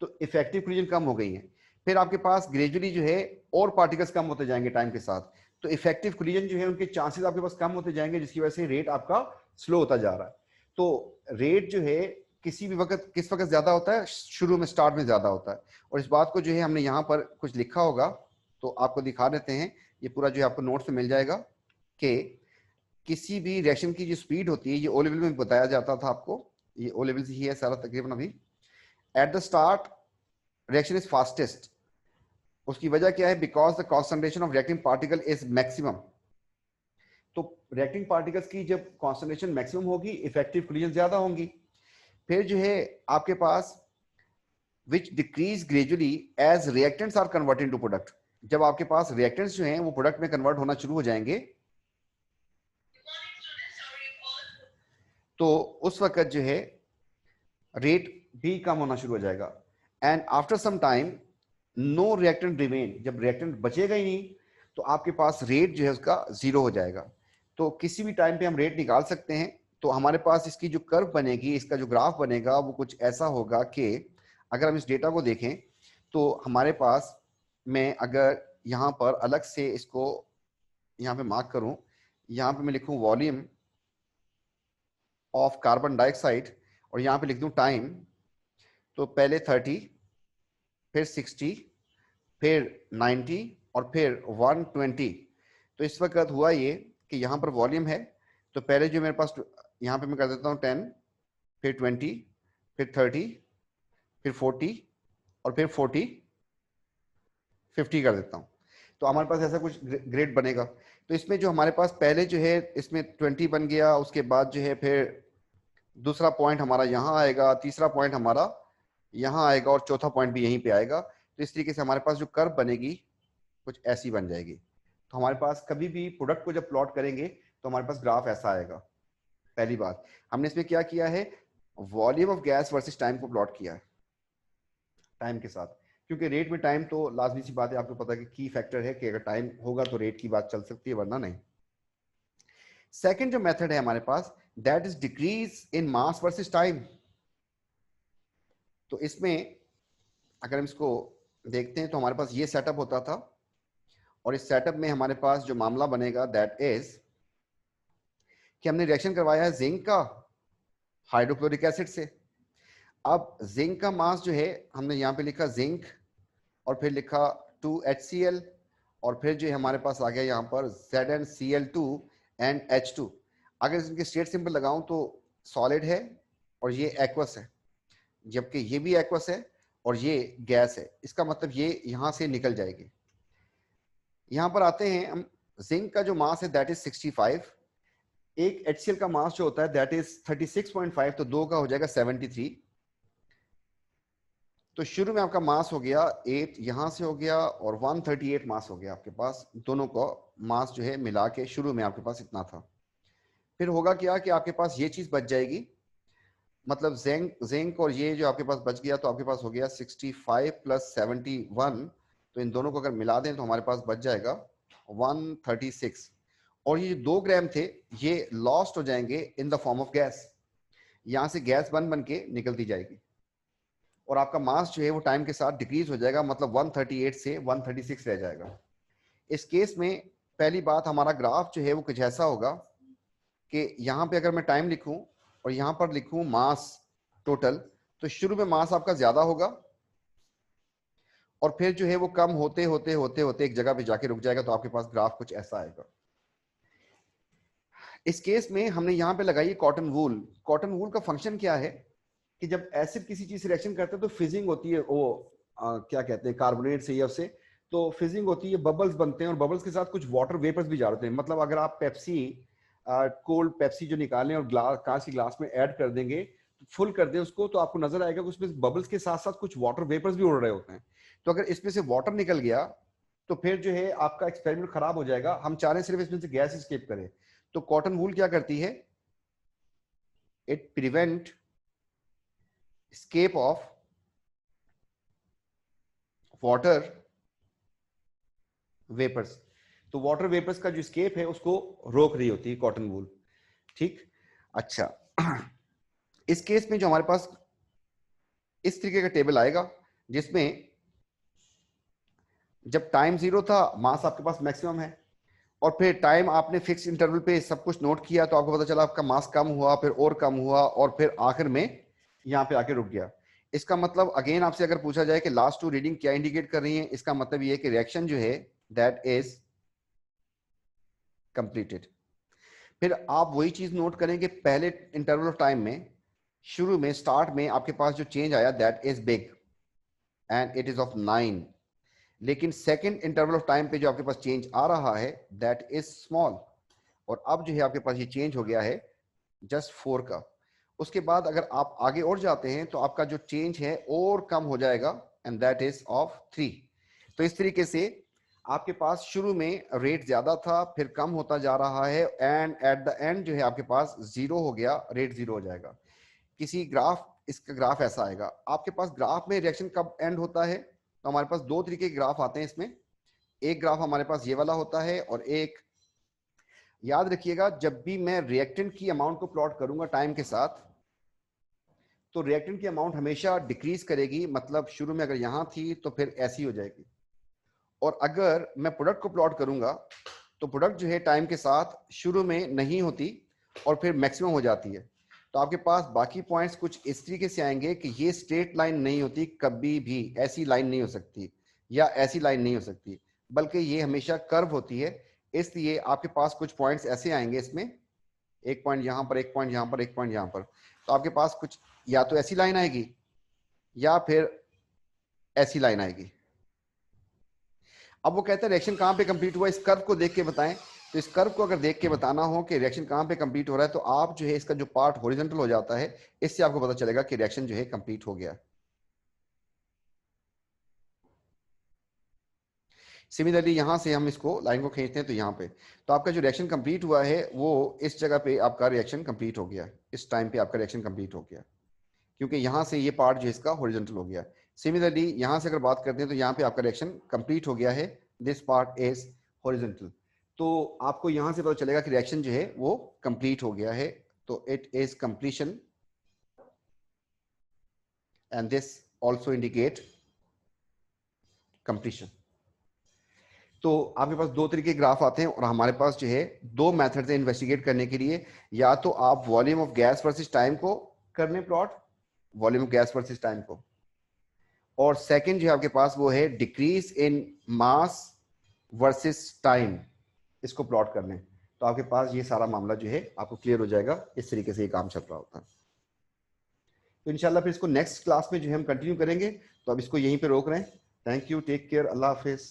तो इफेक्टिव कोलिजन कम हो गई है। फिर आपके पास ग्रेजुअली जो है और पार्टिकल्स कम होते जाएंगे टाइम के साथ, तो इफेक्टिव कोलिजन जो है उनके चांसेस आपके पास कम होते जाएंगे, जिसकी वजह से रेट आपका स्लो होता जा रहा है। तो रेट जो है किसी भी वक्त किस वक्त ज्यादा होता है, शुरू में स्टार्ट में ज्यादा होता है। और इस बात को जो है हमने यहाँ पर कुछ लिखा होगा, तो आपको दिखा देते हैं। ये पूरा जो है आपको नोट्स में मिल जाएगा कि किसी भी रिएक्शन की जो स्पीड होती है, ये ओ लेवल में बताया जाता था आपको, ये ओ लेवल ही है सारा तकरीबन अभी। At the start reaction is fastest, उसकी वजह क्या है, because the concentration of reacting particle is maximum. तो रिएक्टिंग पार्टिकल्स की जब कॉन्सेंट्रेशन मैक्सिमम होगी, इफेक्टिव कोलिजन ज्यादा होंगी। फिर जो है आपके पास which decrease gradually as reactants are converted to product, जब आपके पास रिएक्टेंट्स जो हैं वो प्रोडक्ट में कन्वर्ट होना शुरू हो जाएंगे, तो उस वक्त जो है रेट भी कम होना शुरू हो जाएगा। And after some time no reactant remain, जब रिएक्टेंट बचेगा ही नहीं, तो आपके पास रेट जो है उसका 0 हो जाएगा। तो किसी भी टाइम पे हम रेट निकाल सकते हैं। तो हमारे पास इसकी जो कर्व बनेगी, इसका जो ग्राफ बनेगा वो कुछ ऐसा होगा कि अगर हम इस डेटा को देखें, तो हमारे पास, मैं अगर यहाँ पर अलग से इसको यहाँ पे मार्क करूं, यहाँ पे मैं लिखूं वॉल्यूम ऑफ कार्बन डाइऑक्साइड, और यहाँ पे लिख दूं टाइम, तो पहले 30, फिर 60, फिर 90, और फिर 120। तो इस वक्त हुआ ये कि यहाँ पर वॉल्यूम है, तो पहले जो मेरे पास, यहाँ पे मैं कर देता हूँ 10, फिर 20, फिर 30, फिर 40, और फिर 40, 50 कर देता हूँ। तो हमारे पास ऐसा कुछ ग्रेड बनेगा। तो इसमें जो हमारे पास पहले जो है इसमें 20 बन गया, उसके बाद जो है फिर दूसरा पॉइंट हमारा यहाँ आएगा, तीसरा पॉइंट हमारा यहाँ आएगा, और चौथा पॉइंट भी यहीं पे आएगा। तो इस तरीके से हमारे पास जो कर्व बनेगी कुछ ऐसी बन जाएगी। तो हमारे पास कभी भी प्रोडक्ट को जब प्लॉट करेंगे, तो हमारे पास ग्राफ ऐसा आएगा। पहली बात हमने इसमें क्या किया है, volume of gas versus time को प्लॉट किया है टाइम के साथ, क्योंकि रेट में टाइम तो लाजमी सी बात है, आपको पता है कि की फैक्टर है कि अगर टाइम होगा तो रेट की बात चल सकती है, वरना नहीं। सेकंड जो मेथड है हमारे पास, that is decrease in mass versus time. तो इसमें अगर हम इसको देखते हैं, तो हमारे पास ये सेटअप होता था, और इस सेटअप में हमारे पास जो मामला बनेगा दैट इज कि हमने रिएक्शन करवाया है जिंक का हाइड्रोक्लोरिक एसिड से। अब जिंक का मास जो है हमने यहाँ पे लिखा जिंक और फिर लिखा 2HCl और फिर जो है हमारे पास आ गया यहाँ पर ZnCl2 एंड H2। अगर इनके स्टेट सिंबल लगाऊं तो सॉलिड है और ये एक्वस है, जबकि ये भी एक्वस है और ये गैस है। इसका मतलब ये यहां से निकल जाएगी। यहां पर आते हैं हम, जिंक का जो मास है दैट इज 65, एक HCl का मास जो होता है दैट इज 36.5, तो दो का हो जाएगा 73। तो शुरू में आपका मास हो गया 8, यहां से हो गया और 138 मास हो गया आपके पास, दोनों को मास जो है मिला के शुरू में आपके पास इतना था। फिर होगा क्या कि आपके पास ये चीज बच जाएगी, मतलब जिंक और ये जो आपके पास बच गया, तो आपके पास हो गया 65 प्लस 71, तो इन दोनों को अगर मिला दें तो हमारे पास बच जाएगा 136। और ये 2 ग्राम थे ये लॉस्ट हो जाएंगे in the form of gas, यहां से गैस बन के निकलती जाएगी और आपका मास जो है वो टाइम के साथ डिक्रीज हो जाएगा, मतलब 138 से 136 रह जाएगा। इस केस में पहली बात हमारा ग्राफ जो है वो कुछ ऐसा होगा कि यहाँ पे अगर मैं टाइम लिखूं और यहाँ पर लिखूं मास टोटल, तो शुरू में मास आपका ज्यादा होगा और फिर जो है वो कम होते होते होते होते एक जगह पे जाके रुक जाएगा, तो आपके पास ग्राफ कुछ ऐसा आएगा। इस केस में हमने यहाँ पे लगाई कॉटन वूल। कॉटन वूल का फंक्शन क्या है कि जब एसिड किसी चीज से रिएक्शन करते हैं तो फिजिंग होती है, वो क्या कहते हैं कार्बोनेट से या उससे, तो फिजिंग होती है, बबल्स बनते हैं और बबल्स के साथ कुछ वाटर वेपर्स भी जा रहे हैं। मतलब अगर आप पेप्सी कोल्ड पेप्सी जो निकालें और ग्लास कांच के ग्लास में ऐड कर देंगे, फुल कर दें उसको, तो आपको नजर आएगा कि उसमें बबल्स के साथ साथ कुछ वाटर वेपर्स भी उड़ रहे होते हैं। तो अगर इसमें से वाटर निकल गया तो फिर जो है आपका एक्सपेरिमेंट खराब हो जाएगा। हम चाह रहे हैं सिर्फ इसमें से गैस एस्केप करे। तो कॉटन वूल क्या करती है, it prevent escape of water vapors। तो वाटर वेपर्स का जो स्केप है उसको रोक रही होती है कॉटन वूल। ठीक, अच्छा। इस केस में जो हमारे पास इस तरीके का टेबल आएगा जिसमें जब टाइम 0 था मास आपके पास मैक्सिमम है, और फिर टाइम आपने फिक्स इंटरवल पे सब कुछ नोट किया तो आपको पता चला आपका मास कम हुआ, फिर और कम हुआ और फिर आखिर में यहाँ पे आके रुक गया। इसका मतलब अगेन आपसे अगर पूछा जाए कि लास्ट 2 रीडिंग क्या इंडिकेट कर रही है, इसका मतलब ये है कि रिएक्शन जो है दैट इज कंप्लीटेड। फिर आप वही चीज नोट करें कि पहले इंटरवल ऑफ टाइम में शुरू में स्टार्ट में आपके पास जो चेंज आया that is big and it is of 9, लेकिन सेकंड इंटरवल ऑफ टाइम पे जो आपके पास चेंज आ रहा है दैट इज स्मॉल, और अब जो है आपके पास ये चेंज हो गया है जस्ट 4 का। उसके बाद अगर आप आगे और जाते हैं तो आपका जो चेंज है और कम हो जाएगा एंड दैट इज ऑफ 3। तो इस तरीके से आपके पास शुरू में रेट ज्यादा था, फिर कम होता जा रहा है एंड एट द एंड जो है आपके पास 0 हो गया, रेट 0 हो जाएगा। किसी ग्राफ, इसका ग्राफ ऐसा आएगा। आपके पास ग्राफ में रिएक्शन कब एंड होता है, तो हमारे पास 2 तरीके के ग्राफ आते हैं इसमें। एक ग्राफ हमारे पास ये वाला होता है और एक, याद रखिएगा जब भी मैं रिएक्टेंट की अमाउंट को प्लॉट करूंगा टाइम के साथ, तो रिएक्टेंट की अमाउंट हमेशा डिक्रीज करेगी, मतलब शुरू में अगर यहां थी तो फिर ऐसी हो जाएगी। और अगर मैं प्रोडक्ट को प्लॉट करूंगा तो प्रोडक्ट जो है टाइम के साथ शुरू में नहीं होती और फिर मैक्सिमम हो जाती है। तो आपके पास बाकी पॉइंट्स कुछ इस तरीके से आएंगे कि ये स्ट्रेट लाइन नहीं होती, कभी भी ऐसी लाइन नहीं हो सकती या ऐसी लाइन नहीं हो सकती, बल्कि ये हमेशा कर्व होती है। इसलिए आपके पास कुछ पॉइंट्स ऐसे आएंगे इसमें, एक पॉइंट यहां पर, एक पॉइंट यहां पर, एक पॉइंट यहां पर। तो आपके पास कुछ या तो ऐसी लाइन आएगी या फिर ऐसी लाइन आएगी। अब वो कहते हैं रिएक्शन कहां पे कंप्लीट हुआ, इस कर्व को देख के बताएं। तो इस कर्व को अगर देख के बताना हो कि रिएक्शन कहां पे कंप्लीट हो रहा है, तो आप जो है इसका जो पार्ट हॉरिजॉन्टल हो जाता है, इससे आपको पता चलेगा कि रिएक्शन जो है कंप्लीट हो गया। सिमिलरली यहां से हम इसको लाइन को खींचते हैं तो यहाँ पे, तो आपका जो रिएक्शन कंप्लीट हुआ है वो इस जगह पे आपका रिएक्शन कंप्लीट हो गया, इस टाइम पे आपका रिएक्शन कंप्लीट हो गया, क्योंकि यहां से ये पार्ट जो है इसका हॉरिजॉन्टल हो गया। सिमिलरली यहां से अगर बात करते हैं तो यहाँ पे आपका रिएक्शन कंप्लीट हो गया है, दिस पार्ट इज हॉरिजॉन्टल। तो आपको यहां से पता चलेगा कि रिएक्शन जो है वो कंप्लीट हो गया है, तो it is completion and this also indicate completion. तो आपके पास दो तरीके के ग्राफ आते हैं और हमारे पास जो है दो मेथड्स हैं इन्वेस्टिगेट करने के लिए। या तो आप volume of gas versus time को कर लें plot, volume of gas versus time को, और सेकंड जो है आपके पास वो है decrease in mass versus time, इसको प्लॉट कर लें। तो आपके पास ये सारा मामला जो है आपको क्लियर हो जाएगा। इस तरीके से ये काम चल रहा होता है। तो इंशाल्लाह फिर इसको नेक्स्ट क्लास में जो है हम कंटिन्यू करेंगे। तो अब इसको यहीं पे रोक रहे हैं। थैंक यू, टेक केयर, अल्लाह हाफिज।